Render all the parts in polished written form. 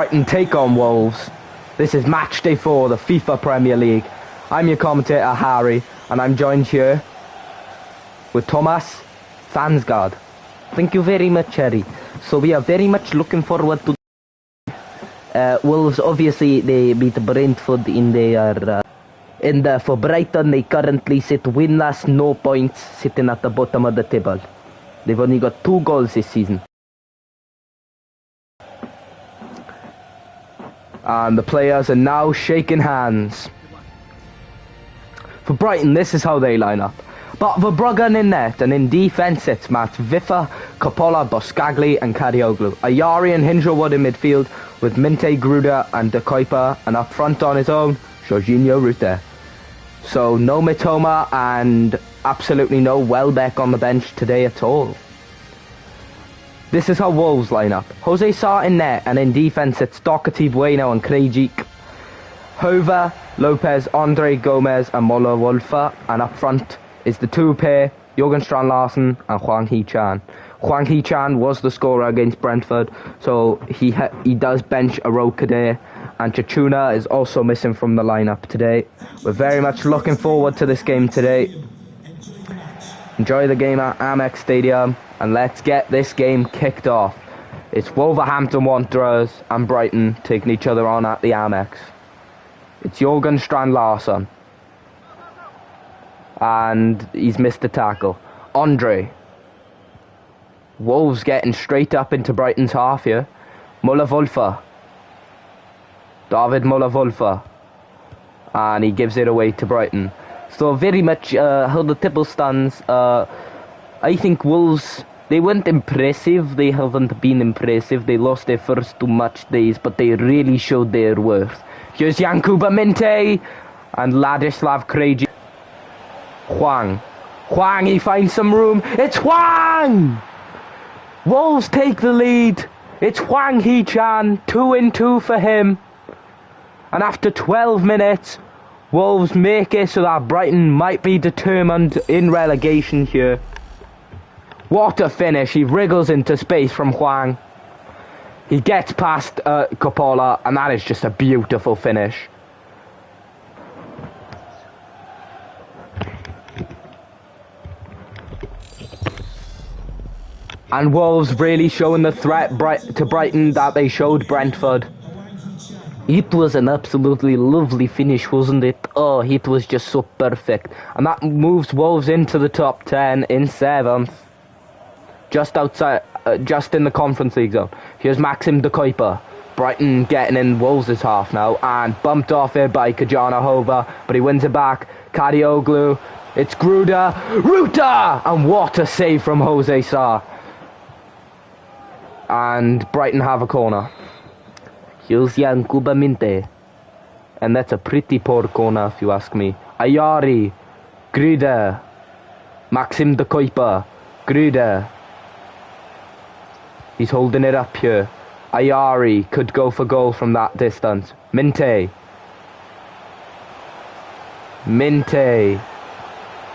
Brighton take on Wolves. This is match day 4 of the FIFA Premier League. I'm your commentator Harry, and I'm joined here with Thomas Fansgaard. Thank you very much, Harry. So we are very much looking forward to Wolves. Obviously they beat Brentford in their for Brighton they currently sit winless, no points, sitting at the bottom of the table. They've only got 2 goals this season. And the players are now shaking hands. For Brighton, this is how they line up. But Verbruggen in net, and in defence it's Matt Fifa, Coppola, Boscagli and Kadioglu. Ayari and Hingelwood in midfield with Minte, Gruda and De Kuiper, and up front on his own, Jorginho Rutte. So no Mitoma and absolutely no Welbeck on the bench today at all. This is how Wolves line up. Jose Sa in net, and in defence it's Doherty, Bueno and Krejcik. Hova, Lopez, Andre Gomez and Mola Wolfa, and up front is the 2 pair, Jurgen Strand-Larsen and Hwang Hee-chan. Hwang Hee-chan was the scorer against Brentford, so he does bench Aroka there, and Chichuna is also missing from the lineup today. We're very much looking forward to this game today. Enjoy the game at Amex Stadium, and let's get this game kicked off. It's Wolverhampton Wanderers and Brighton taking each other on at the Amex. It's Jurgen Strand-Larsen, and he's missed the tackle. Andre. Wolves getting straight up into Brighton's half here. Muller-Wölfe. David Muller-Wölfe. And he gives it away to Brighton. So very much how the table stands. I think Wolves, they weren't impressive. They haven't been impressive. They lost their first 2 match days, but they really showed their worth. Here's Yankuba Minte and Ladislav Krejcik. Hwang, he finds some room. It's Hwang! Wolves take the lead. It's Hwang Hee-chan, 2-2 for him. And after 12 minutes, Wolves make it so that Brighton might be determined in relegation here. What a finish. He wriggles into space from Hwang. He gets past Coppola, and that is just a beautiful finish. And Wolves really showing the threat to Brighton that they showed Brentford. It was an absolutely lovely finish, wasn't it? Oh, it was just so perfect. And that moves Wolves into the top 10 in 7th. Just outside, just in the Conference League zone. Here's Maxim De Kuiper. Brighton getting in Wolves' half now, and bumped off it by Kajana Hova, but he wins it back. Kadioglu, it's Gruda, Ruta! And what a save from Jose Sa. And Brighton have a corner. Here's Yankuba Minte. And that's a pretty poor corner if you ask me. Ayari, Gruda, Maxim De Kuiper, Gruda. He's holding it up here. Ayari could go for goal from that distance. Minte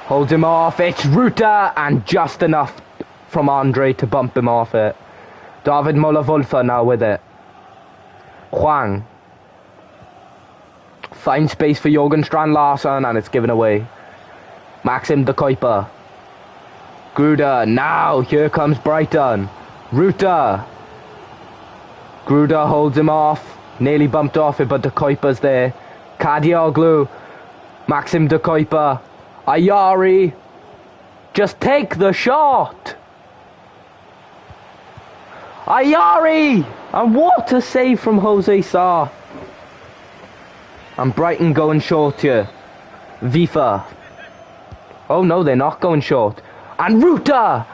holds him off. It's Ruta, and just enough from Andre to bump him off it. David Muller-Wölfe now with it. Hwang finds space for Jurgen Strand-Larsen, and it's given away. Maxim De Kuiper. Gruda, now here comes Brighton. Ruta. Gruda holds him off. Nearly bumped off it, but De Kuiper's there. Kadioglu. Maxim De Kuiper. Ayari. Just take the shot. Ayari! And what a save from Jose Sa. And Brighton going short here. Fifa. Oh no, they're not going short. And Ruta!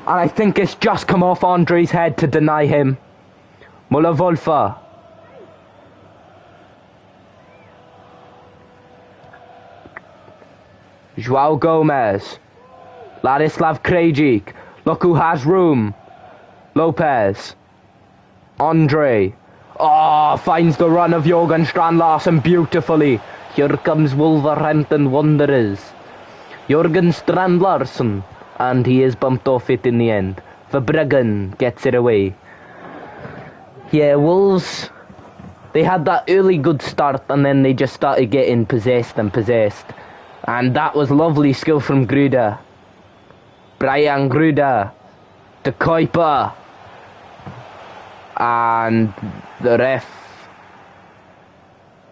And I think it's just come off Andre's head to deny him. Muller-Wölfe. João Gomez. Ladislav Krejcik. Look who has room. Lopez. Andre. Oh, finds the run of Jurgen Strand-Larsen beautifully. Here comes Wolverhampton Wanderers. Jurgen Strand-Larsen. And he is bumped off it in the end. Verbruggen gets it away. Yeah, Wolves They had that early good start and then they just started getting possessed. And that was lovely skill from Gruda. Brian Gruda to Kuiper. And the ref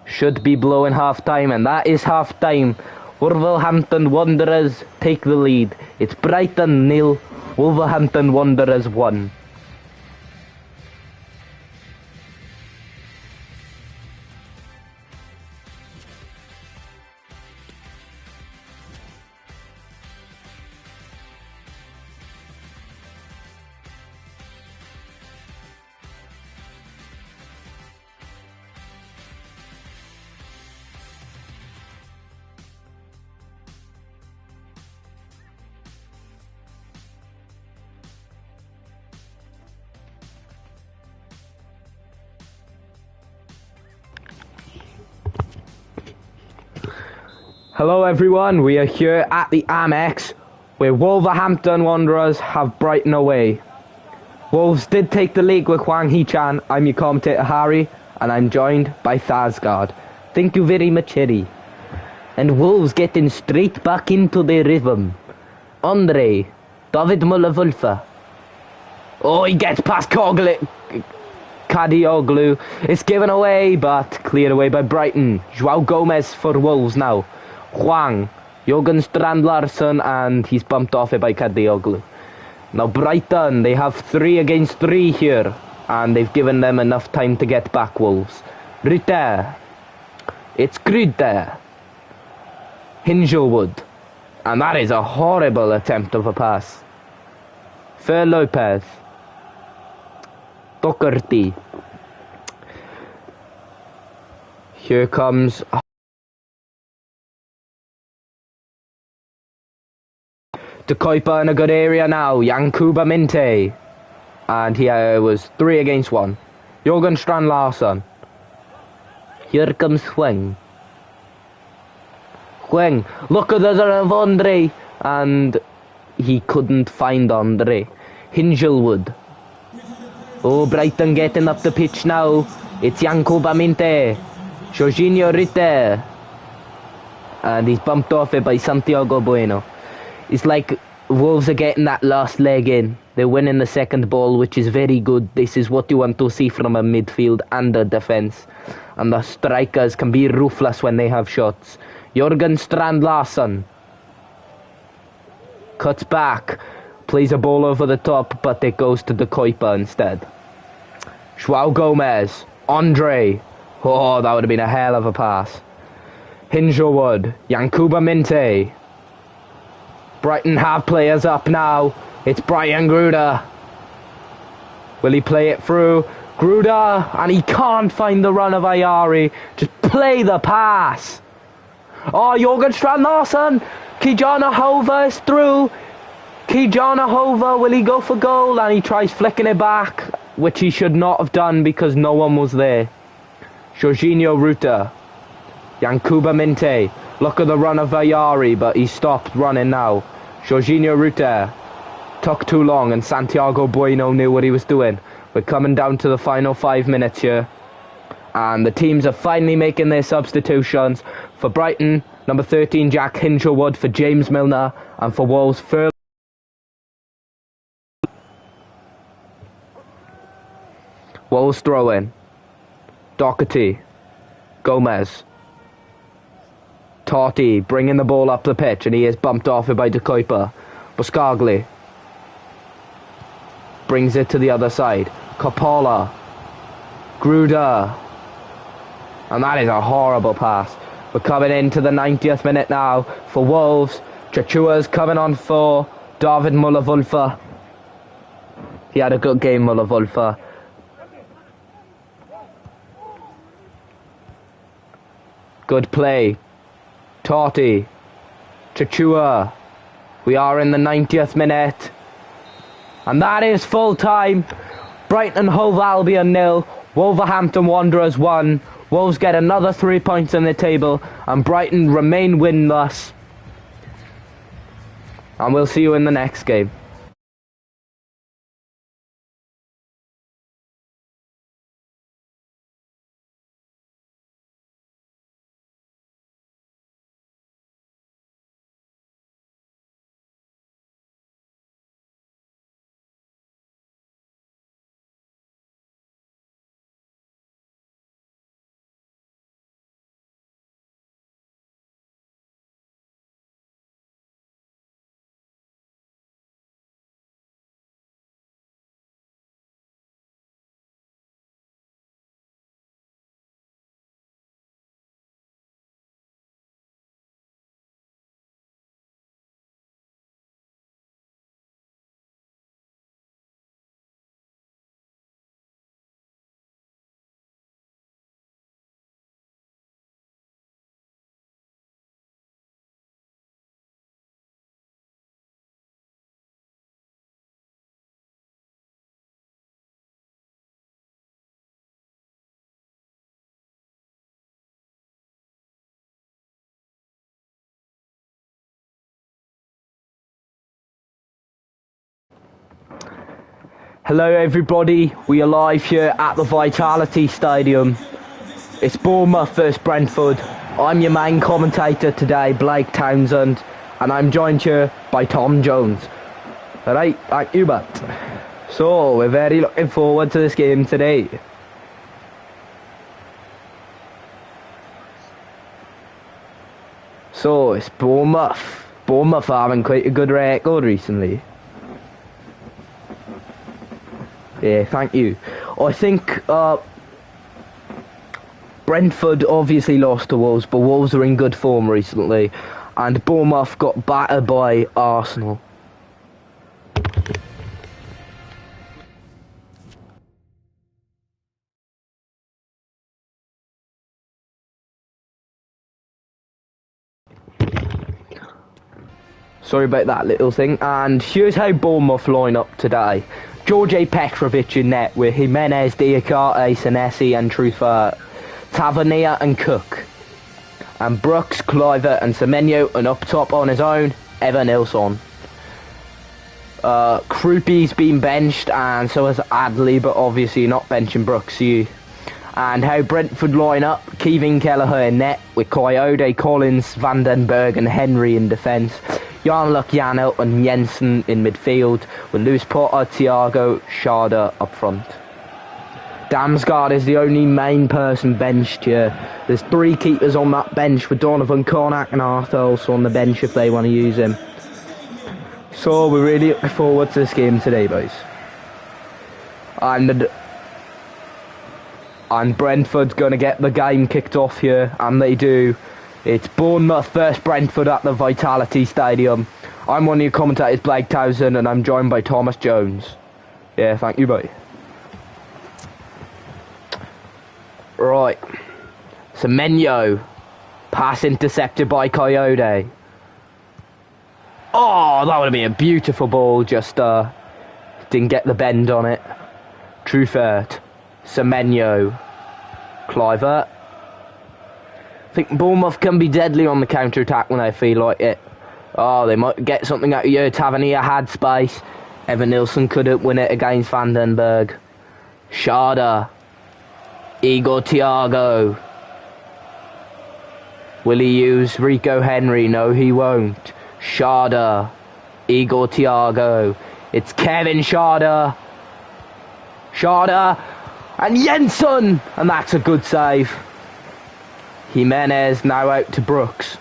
should be blowing half time, and that is half time. Wolverhampton Wanderers take the lead. It's Brighton 0, Wolverhampton Wanderers 1. Hello everyone, we are here at the Amex, where Wolverhampton Wanderers have Brighton away. Wolves did take the league with Hwang Hee-chan. I'm your commentator Harry, and I'm joined by Thasgard. Thank you very much, Harry. And Wolves getting straight back into their rhythm. Andre, David Muller-Wölfe. Oh, he gets past Kadioglu. It's given away, but cleared away by Brighton. João Gomez for Wolves now. Hwang, Jürgen Strand Larsen, and he's bumped off it by Kadioglu. Now Brighton, they have 3 against 3 here, and they've given them enough time to get back, Wolves. Rutte, it's Grude, Hingelwood, and that is a horrible attempt of a pass. Fer Lopez, Doherty. Here comes to Kuiper in a good area now. Yankuba Minte. And he was 3 against 1. Jürgen Strand Larsen. Here comes Hwang. Hwang. Look at the of Andre. And he couldn't find Andre. Hingelwood. Oh, Brighton getting up the pitch now. It's Yankuba Minte. Jorginho Rutte. And he's bumped off it by Santiago Bueno. It's like Wolves are getting that last leg in. They're winning the second ball, which is very good. This is what you want to see from a midfield and a defence. And the strikers can be ruthless when they have shots. Jürgen Strand Larsen cuts back, plays a ball over the top, but it goes to the Kuiper instead. João Gomez, Andre. Oh, that would have been a hell of a pass. Hingelwood, Yankuba Minte. Brighton have players up now. It's Brian Gruda. Will he play it through? Gruda, and he can't find the run of Ayari. Just play the pass. Oh, Jürgen Strand Larsen. Kijana Hova is through. Kijana Hova, will he go for goal? And he tries flicking it back, which he should not have done because no one was there. Jorginho Rutter. Yankuba Minte. Look at the run of Ayari, but he stopped running now. Jorginho Rutter took too long, and Santiago Bueno knew what he was doing. We're coming down to the final 5 minutes here, and the teams are finally making their substitutions. For Brighton, number 13 Jack Hingelwood for James Milner, and for Wolves, Wolves throw in. Doherty, Gomez. Totti bringing the ball up the pitch, and he is bumped off it by De Kuiper. Buscagli brings it to the other side. Coppola, Gruda, and that is a horrible pass. We're coming into the 90th minute now for Wolves. Chachua's coming on for David Muller-Wölfe. He had a good game, Muller-Wölfe. Good play. Totti, Chachua. We are in the 90th minute, and that is full time. Brighton Hove Albion 0, Wolverhampton Wanderers 1. Wolves get another 3 points in the table, and Brighton remain winless. And we'll see you in the next game. Hello everybody, we are live here at the Vitality Stadium. It's Bournemouth vs Brentford. I'm your main commentator today, Blake Townsend, and I'm joined here by Tom Jones. Alright, thank you, Matt. So, we're very looking forward to this game today. So, it's Bournemouth. Bournemouth are having quite a good record recently. Yeah, thank you. I think Brentford obviously lost to Wolves, but Wolves are in good form recently, and Bournemouth got battered by Arsenal. Sorry about that little thing. And here's how Bournemouth line up today. George Petrovic in net with Jimenez, Diakate, Senesi and Truffert, Tavernier and Cook. And Brooks, Kluivert and Semenyo, and up top on his own, Evan Nilsson. Krupi's been benched, and so has Adley, but obviously not benching Brooks. And how Brentford line up: Kevin Kelleher in net with Coyote, Collins, Vandenberg and Henry in defence. Yarmluk, Janelt and Jensen in midfield, with Lewis Potter, Thiago, Schade up front. Damsgaard is the only main person benched here. There's 3 keepers on that bench, with Donovan, Cornack and Arthur also on the bench if they want to use him. So we're really looking forward to this game today, boys. And Brentford's going to get the game kicked off here, and they do. It's Bournemouth vs Brentford at the Vitality Stadium. I'm one of your commentators, Blake Townsend, and I'm joined by Thomas Jones. Yeah, thank you, boy. Right. Semenyo. Pass intercepted by Coyote. Oh, that would have been a beautiful ball, just didn't get the bend on it. Truffert. Semenyo. Kluivert. I think Bournemouth can be deadly on the counter-attack when they feel like it. Oh, they might get something out of you. Tavernier had space. Evan Nilsson couldn't win it against Vandenberg. Schade. Igor Thiago. Will he use Rico Henry? No, he won't. Schade. Igor Thiago. It's Kevin Schade. Schade. And Jensen. And that's a good save. Jimenez now out to Brooks.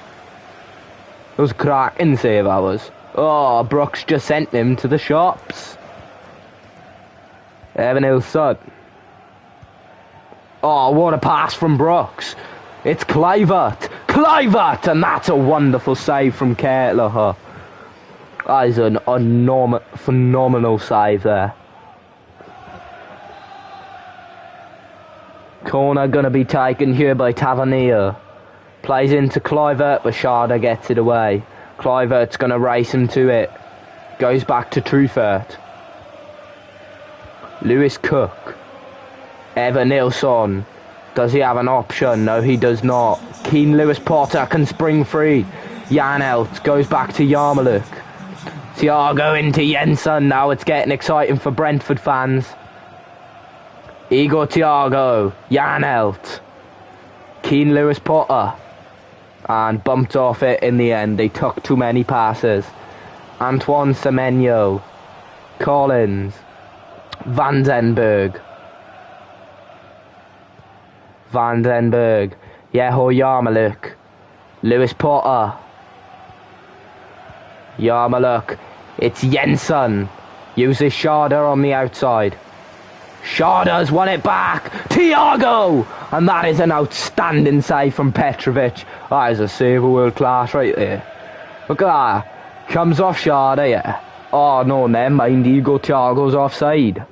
It was a cracking save, that was. Oh, Brooks just sent him to the shops. Evan Nilsson. Oh, what a pass from Brooks. It's Kluivert. Kluivert! And that's a wonderful save from Kelleher. That is an phenomenal save there. Corner going to be taken here by Tavernier. Plays into Kluivert, but Schade gets it away. Kluivert's going to race him to it. Goes back to Truffert. Lewis Cook. Evan Nilsson. Does he have an option? No, he does not. Keen Lewis Potter can spring free. Janelt goes back to Yarmluk. Thiago into Jensen. Now it's getting exciting for Brentford fans. Igor Thiago, Janelt, Keen Lewis Potter, and bumped off it in the end. They took too many passes. Antoine Semenyo, Collins, Vandenberg, Yeho Yarmluk, Lewis Potter, Yarmluk. It's Jensen, uses Schade on the outside. Schade's won it back. Thiago! And that is an outstanding save from Petrovic. That is a save of world class right there. Look at that. Comes off Schade, yeah. Oh, no, never mind. Igor Thiago's offside.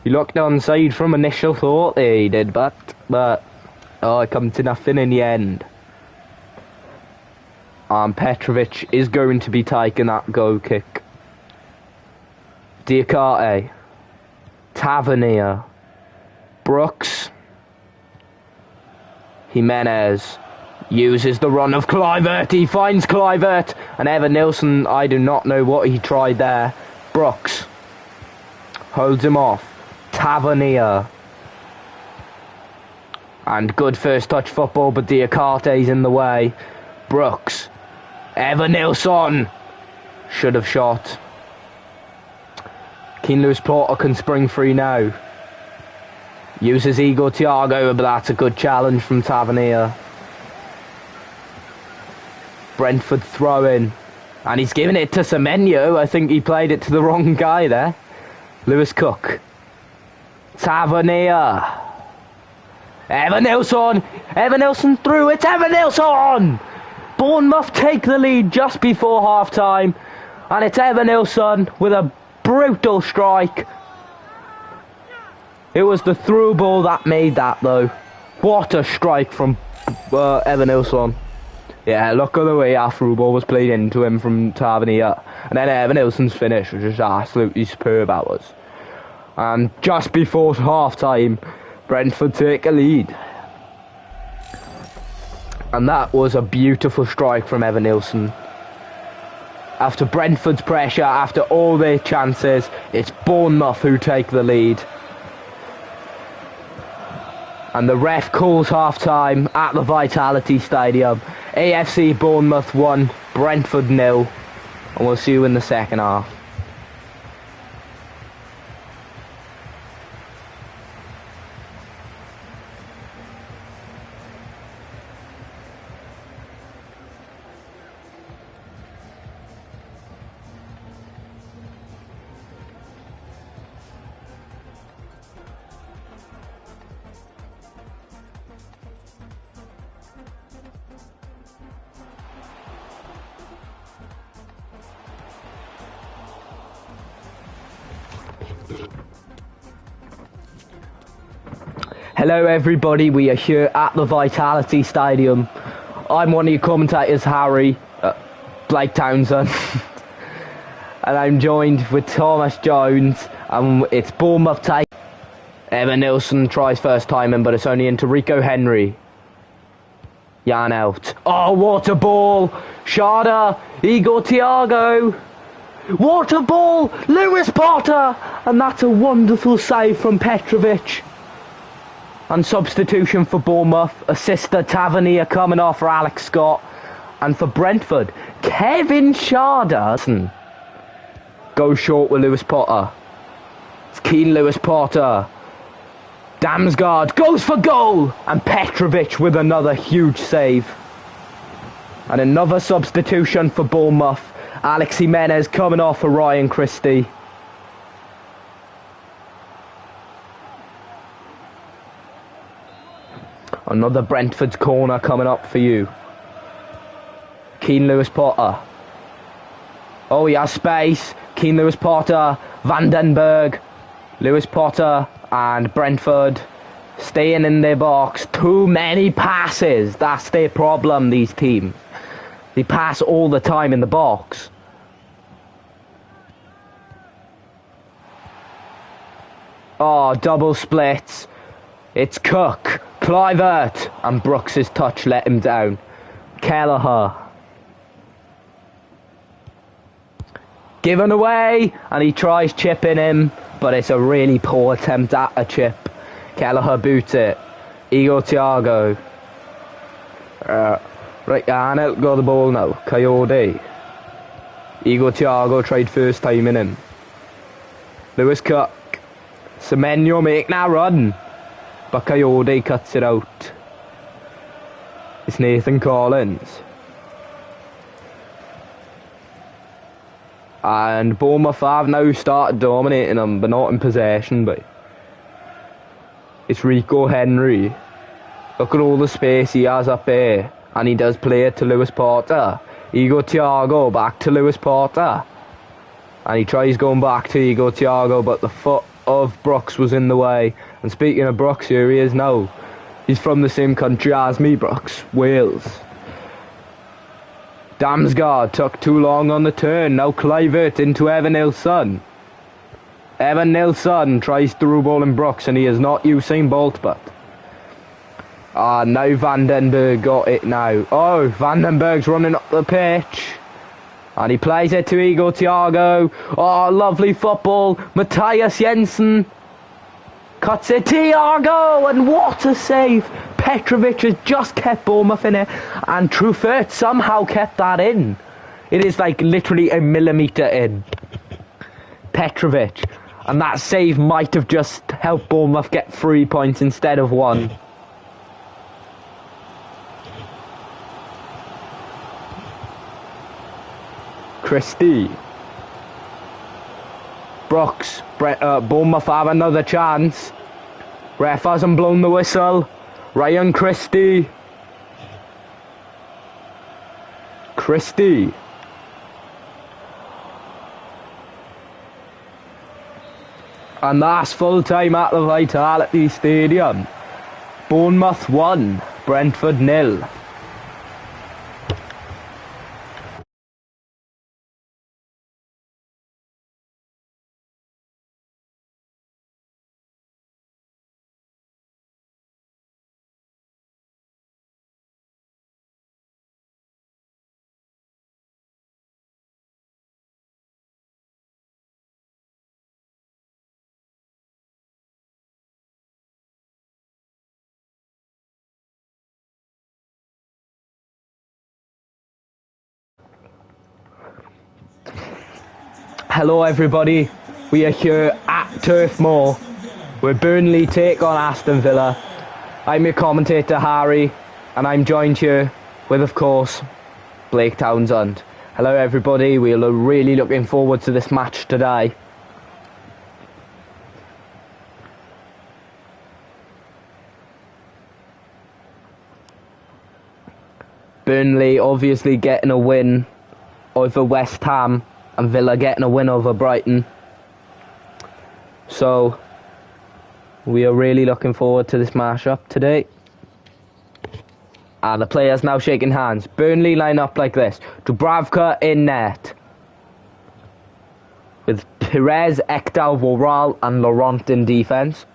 He looked onside from initial thought there, he did, but oh, it come to nothing in the end. And Petrovic is going to be taking that goal kick. Diakate, Tavernier, Brooks, Jimenez uses the run of Kluivert. He finds Kluivert, and Evan Nilsson, I do not know what he tried there. Brooks holds him off. Tavernier. And good first touch football, but Diacate's in the way. Brooks. Evanilson. Should have shot. Keane Lewis Porter can spring free now. Uses Igor Thiago, but that's a good challenge from Tavernier. Brentford throw in. And he's giving it to Semenyo. I think he played it to the wrong guy there. Lewis Cook. Tavernier. Evanilson. Evanilson through. It's Evanilson. Bournemouth take the lead just before half time. And it's Evanilson with a brutal strike. It was the through ball that made that though. What a strike from Evanilson. Yeah, look at the way our through ball was played into him from Tavernier. And then Evanilson's finish was just absolutely superb, that was. And just before half time, Brentford take a lead. And that was a beautiful strike from Evanilson. After Brentford's pressure, after all their chances, it's Bournemouth who take the lead. And the ref calls half-time at the Vitality Stadium. AFC Bournemouth 1, Brentford 0. And we'll see you in the second half. Hello everybody, we are here at the Vitality Stadium. I'm one of your commentators, Harry, Blake Townsend. And I'm joined with Thomas Jones, and it's Bournemouth take. Evanilson tries first time in, but it's only into Rico Henry. Jan out. Oh, what a ball! Sharda, Igor Thiago. What a ball! Lewis Potter! And that's a wonderful save from Petrovic. And substitution for Bournemouth, assister Tavernier coming off for Alex Scott. And for Brentford, Kevin Sharda goes short with Lewis Potter. It's Keane Lewis Potter. Damsgaard goes for goal. And Petrovic with another huge save. And another substitution for Bournemouth. Alex Jimenez coming off for Ryan Christie. Another Brentford's corner coming up for you. Keane Lewis Potter. Oh, he has space. Keane Lewis Potter. Vandenberg. Lewis Potter and Brentford staying in their box. Too many passes. That's their problem, these teams. They pass all the time in the box. Oh, double splits. It's Cook, Kluivert, and Brooks' touch let him down. Kelleher. Given away, and he tries chipping him, but it's a really poor attempt at a chip. Kelleher boots it. Igor Thiago. Right, Arnett got the ball now. Coyote. Igor Thiago tried first time in him. Lewis Cook. Semenyo making a run. But Coyote cuts it out. It's Nathan Collins. And Bournemouth have now started dominating them, but not in possession. But it's Rico Henry. Look at all the space he has up there. And he does play it to Lewis Potter. Igor Thiago back to Lewis Potter. And he tries going back to Igor Thiago, but the foot of Brooks was in the way. And speaking of Brooks, here he is now. He's from the same country as me, Brooks. Wales. Damsgaard took too long on the turn. Now Kluivert into Evanilson. Evanilson tries through ball in Brooks, and he is not Usain Bolt, but... now Vandenberg got it now. Oh, Vandenberg's running up the pitch. And he plays it to Igor Thiago. Oh, lovely football. Matthias Jensen cuts it. Thiago, and what a save. Petrovic has just kept Bournemouth in it, and Truffert somehow kept that in. It is like literally a millimetre in. Petrovic. And that save might have just helped Bournemouth get 3 points instead of 1. Christie. Brooks. Bournemouth have another chance. Ref hasn't blown the whistle. Ryan Christie. Christie. And that's full time at the Vitality Stadium. Bournemouth 1, Brentford 0. Hello everybody, we are here at Turf Moor, where Burnley take on Aston Villa. I'm your commentator Harry, and I'm joined here with, of course, Blake Townsend. Hello everybody, we are really looking forward to this match today. Burnley obviously getting a win over West Ham, and Villa getting a win over Brighton. So we are really looking forward to this matchup today. And the players now shaking hands. Burnley line up like this. Dubravka in net, with Perez, Ekdal, Worrall and Laurent in defence.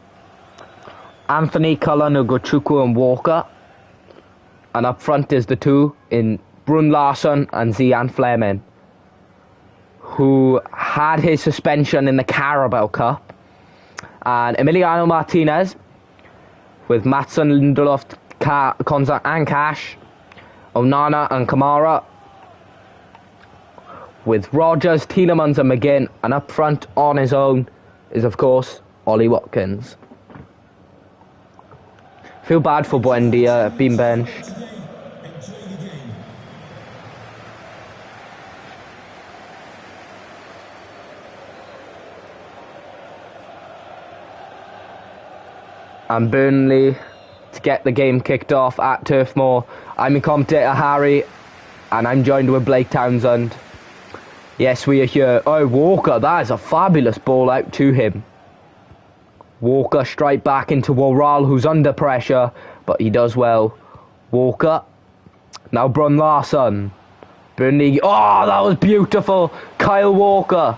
Anthony, Cullen, Ugochukwu and Walker. And up front is the two in Brun Larson and Zian Fleming, who had his suspension in the Carabao Cup. And Emiliano Martinez, with Maatsen, Lindelof, Konza and Cash. Onana and Kamara, with Rogers, Tielemans and McGinn. And up front on his own is, of course, Ollie Watkins. Feel bad for Buendia being benched. And Burnley to get the game kicked off at Turf Moor. I'm your commentator Harry, and I'm joined with Blake Townsend. Yes, we are here. Oh, Walker, that is a fabulous ball out to him. Walker straight back into Worrall, who's under pressure, but he does well. Walker. Now Brun Larson. Burnley. Oh, that was beautiful. Kyle Walker.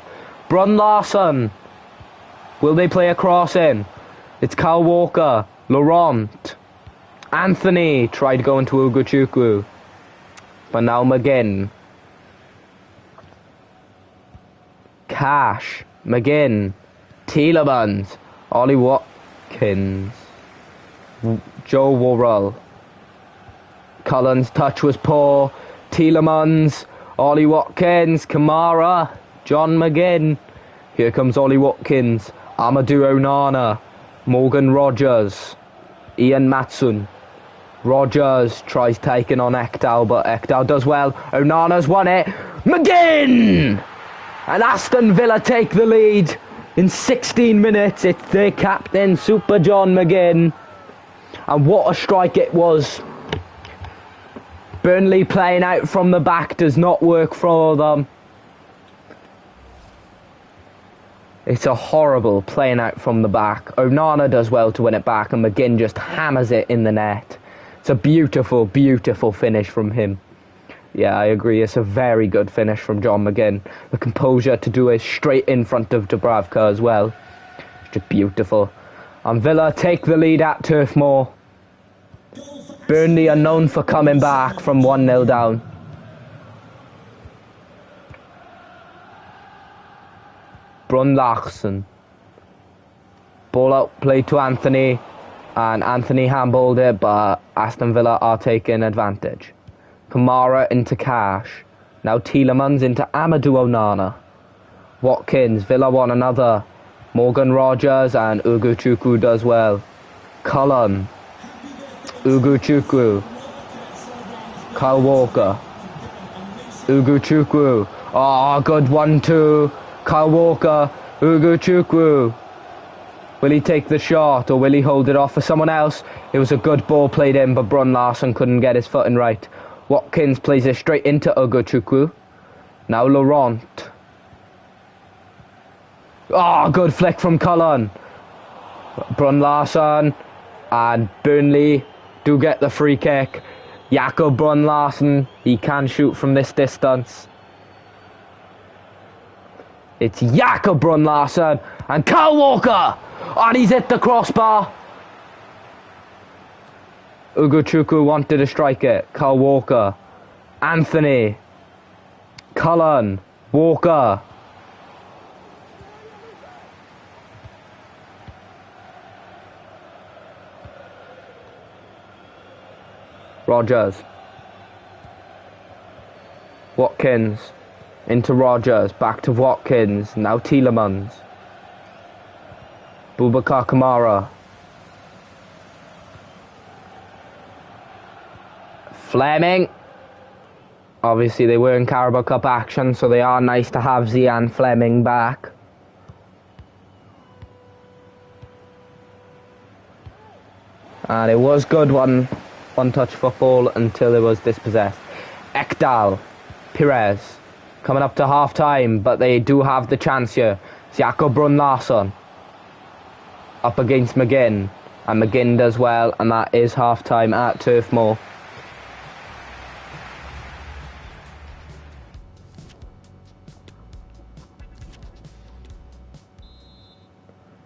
Brun Larson. Will they play a cross in? It's Kyle Walker. Laurent. Anthony tried going to Ugochukwu, but now McGinn. Cash. McGinn. Tielemans. Ollie Watkins. Joe Worrall. Cullen's touch was poor. Tielemans. Ollie Watkins. Kamara. John McGinn. Here comes Ollie Watkins. Amadou Onana. Morgan Rogers. Ian Maatsen. Rogers tries taking on Ekdal, but Ekdal does well. Onana's won it. McGinn! And Aston Villa take the lead in 16 minutes. It's their captain, Super John McGinn. And what a strike it was. Burnley playing out from the back does not work for them. It's a horrible playing out from the back. Onana does well to win it back, and McGinn just hammers it in the net. It's a beautiful, beautiful finish from him. Yeah, I agree. It's a very good finish from John McGinn. The composure to do it straight in front of Dubravka as well. It's just beautiful. And Villa take the lead at Turf Moor. Burnley are known for coming back from 1-0 down. Brun Larsen. Ball out, played to Anthony, and Anthony handballed it, but Aston Villa are taking advantage. Kamara into Cash. Now Tielemans into Amadou Onana. Watkins, Villa want another. Morgan Rogers and Ugochukwu does well. Cullen. Ugochukwu. Kyle Walker. Ugochukwu. Oh, good 1-2. Kyle Walker. Ugochukwu. Will he take the shot or will he hold it off for someone else? It was a good ball played in, but Brun Larsen couldn't get his footing right. Watkins plays it straight into Ugochukwu. Now Laurent. Oh, good flick from Cullen. Brun Larsen and Burnley do get the free kick. Jakob Brun Larsen, he can shoot from this distance. It's Jakob Brun Larsen and Kyle Walker. And he's hit the crossbar. Ugochukwu wanted to strike it. Kyle Walker. Anthony. Cullen. Walker. Rogers. Watkins. Into Rogers. Back to Watkins. Now Tielemans. Boubacar Kamara. Fleming. Obviously they were in Carabao Cup action, so they are nice to have Zian Fleming back. And it was good one touch football until it was dispossessed. Ekdal. Pires. Coming up to half time, but they do have the chance here. It's Jakob Brun Larsen. Up against McGinn. And McGinn does well, and that is half time at Turf Moor.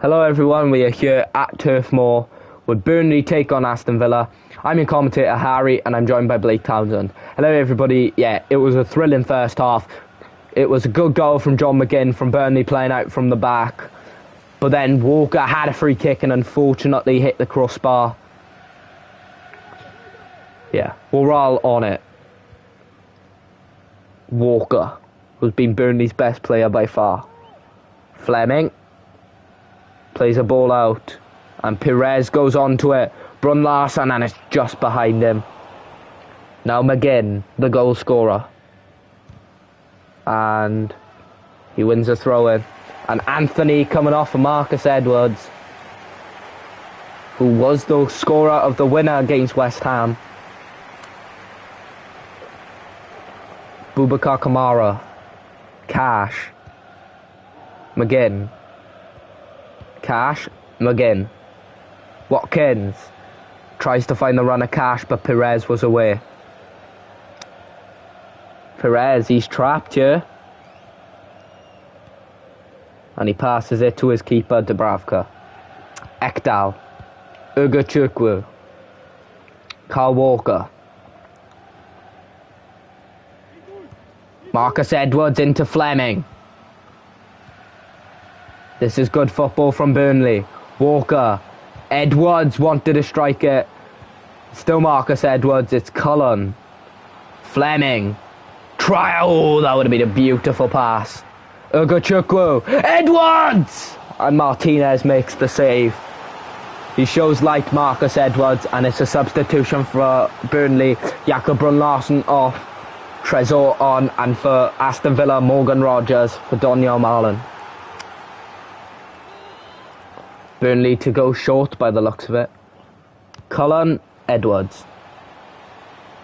Hello everyone, we are here at Turf Moor with Burnley take on Aston Villa. I'm your commentator Harry and I'm joined by Blake Townsend. Hello everybody. Yeah, it was a thrilling first half. It was a good goal from John McGinn from Burnley playing out from the back. But then Walker had a free kick and unfortunately hit the crossbar. Yeah, we're all on it. Walker has been Burnley's best player by far. Fleming plays a ball out and Pires goes on to it. Brun Larsen and it's just behind him. Now McGinn, the goal scorer. And he wins a throw in. And Anthony coming off for Marcus Edwards, who was the scorer of the winner against West Ham. Boubacar Kamara. Cash. McGinn. Cash. McGinn. Watkins tries to find the run of Cash, but Pires was away. Pires, he's trapped here. And he passes it to his keeper, Dubravka. Ekdal. Ugochukwu. Kyle Walker. Marcus Edwards into Fleming. This is good football from Burnley. Walker. Edwards wanted to strike it. Still Marcus Edwards. It's Cullen. Fleming. Try. Oh, that would have been a beautiful pass. Ugochukwu. Edwards! And Martinez makes the save. He shows light, Marcus Edwards, and it's a substitution for Burnley. Jakob Brun Larsen off. Trezor on, and for Aston Villa, Morgan Rogers for Donyell Malen. Burnley to go short by the looks of it. Cullen, Edwards.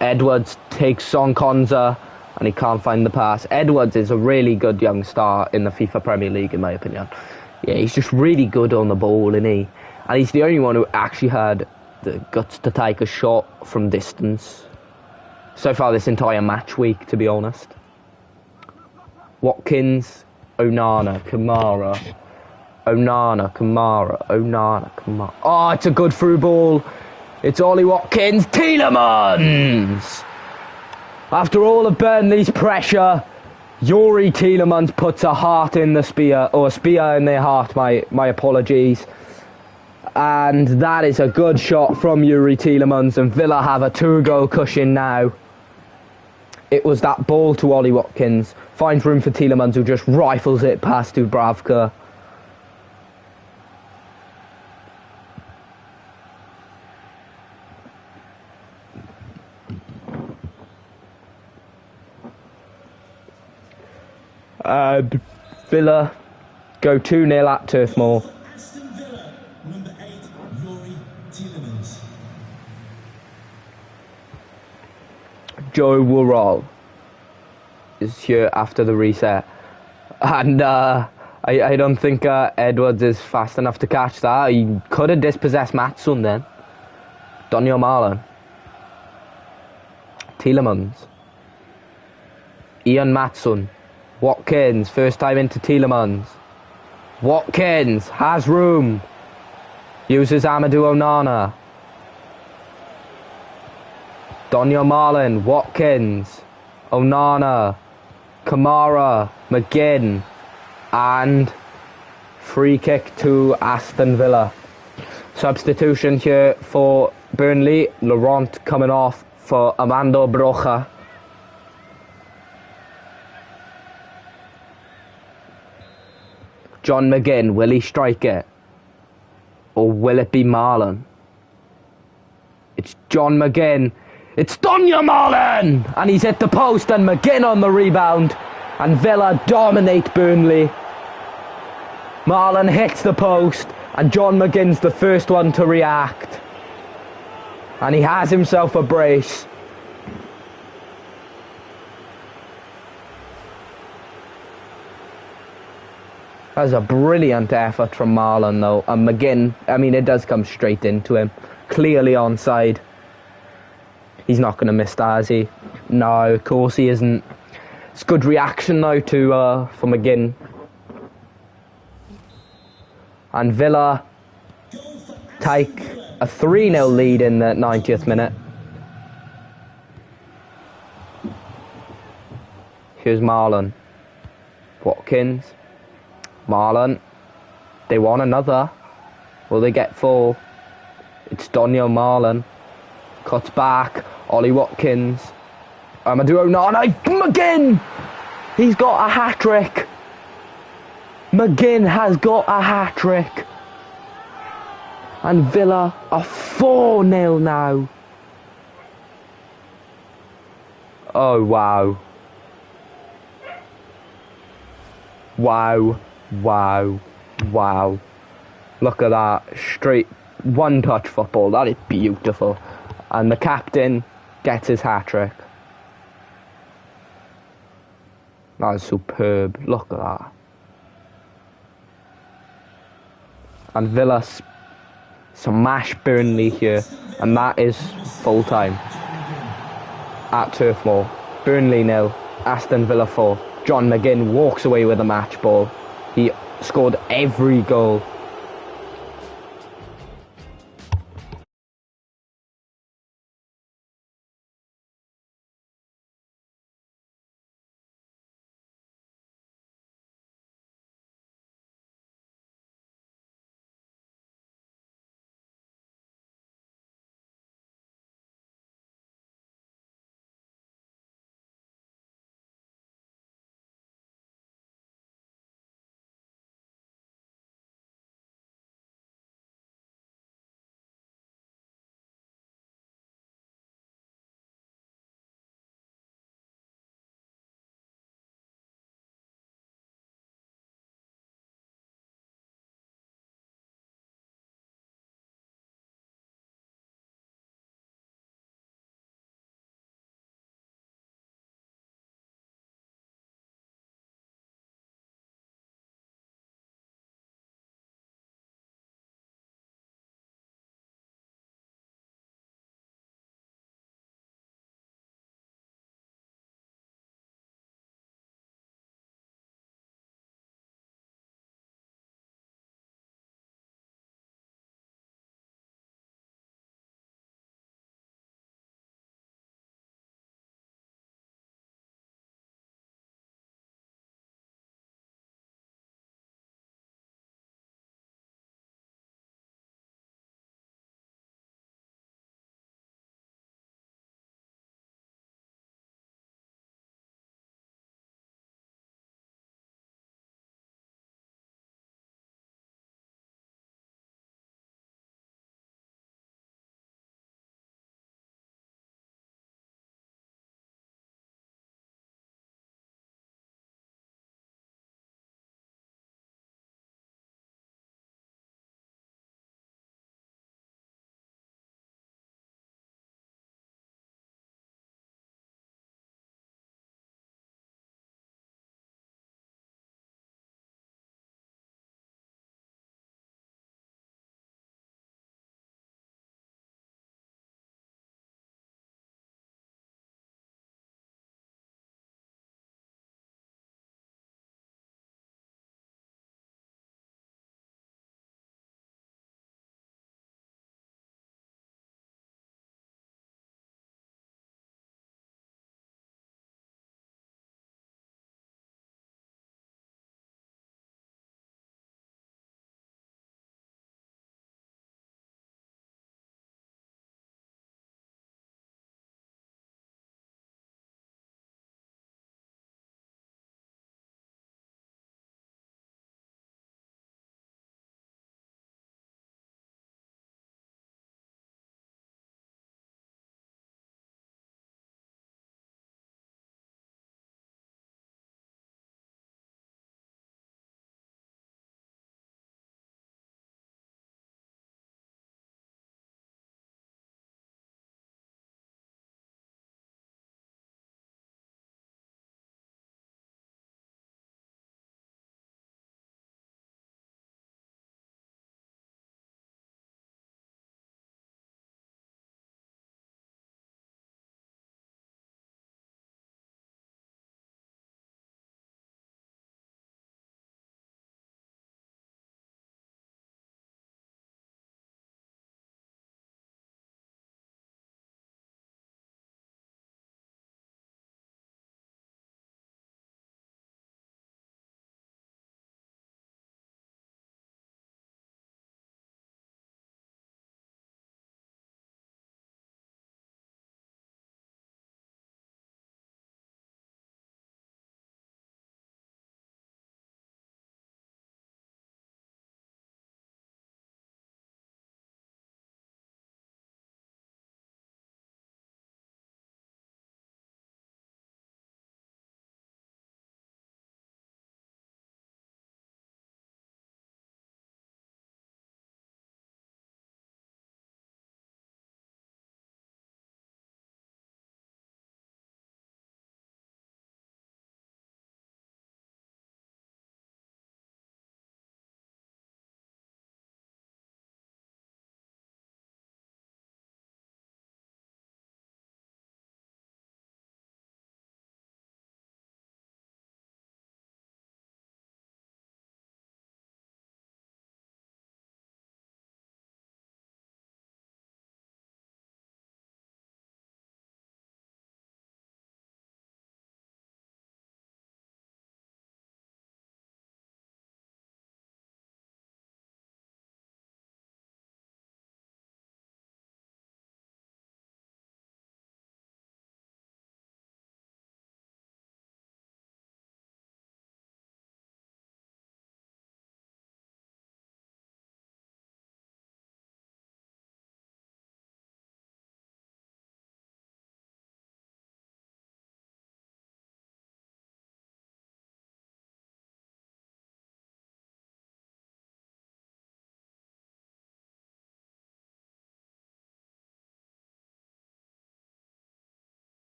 Edwards takes Son Konza and he can't find the pass. Edwards is a really good young star in the FIFA Premier League, in my opinion. Yeah, he's just really good on the ball, isn't he? And he's the only one who actually had the guts to take a shot from distance so far this entire match week, to be honest. Watkins, Onana, Kamara. Onana, Kamara, Onana, Kamara. Oh, it's a good through ball. It's Ollie Watkins. Tielemans! After all of Burnley's pressure, Yuri Tielemans puts a heart in the spear, or a spear in their heart, my apologies. And that is a good shot from Yuri Tielemans, and Villa have a 2-goal cushion now. It was that ball to Ollie Watkins, finds room for Tielemans, who just rifles it past Dubravka. And Villa go 2-0 at Turf Moor. Number 8, Yuri Tielemans. Joe Worrell is here after the reset. And I don't think Edwards is fast enough to catch that. He could have dispossessed Matson then. Daniel Marlon. Tielemans. Ian Matson. Watkins, first time into Tielemans. Watkins has room. Uses Amadou Onana. Daniel Marlon, Watkins, Onana, Kamara, McGinn, and free kick to Aston Villa. Substitution here for Burnley. Laurent coming off for Armando Broja. John McGinn, will he strike it? Or will it be Marlon? It's John McGinn. It's Daniel Marlon! And he's hit the post, and McGinn on the rebound. And Villa dominate Burnley. Marlon hits the post, and John McGinn's the first one to react. And he has himself a brace. That was a brilliant effort from Marlon, though. And McGinn, I mean, it does come straight into him. Clearly onside. He's not going to miss that, is he? No, of course he isn't. It's good reaction, though, for McGinn. And Villa take a 3-0 lead in the 90th minute. Here's Marlon. Watkins. Marlon. They want another. Will they get 4? It's Daniel Marlon. Cuts back. Ollie Watkins. Amadou Onana. McGinn! He's got a hat-trick. McGinn has got a hat-trick. And Villa are 4-0 now. Oh, wow. Wow. Wow. Wow. Look at that. Straight one-touch football. That is beautiful. And the captain gets his hat-trick. That is superb. Look at that. And Villa smash Burnley here. And that is full-time. At Turf Moor. Burnley 0. Aston Villa 4. John McGinn walks away with a match ball. He scored every goal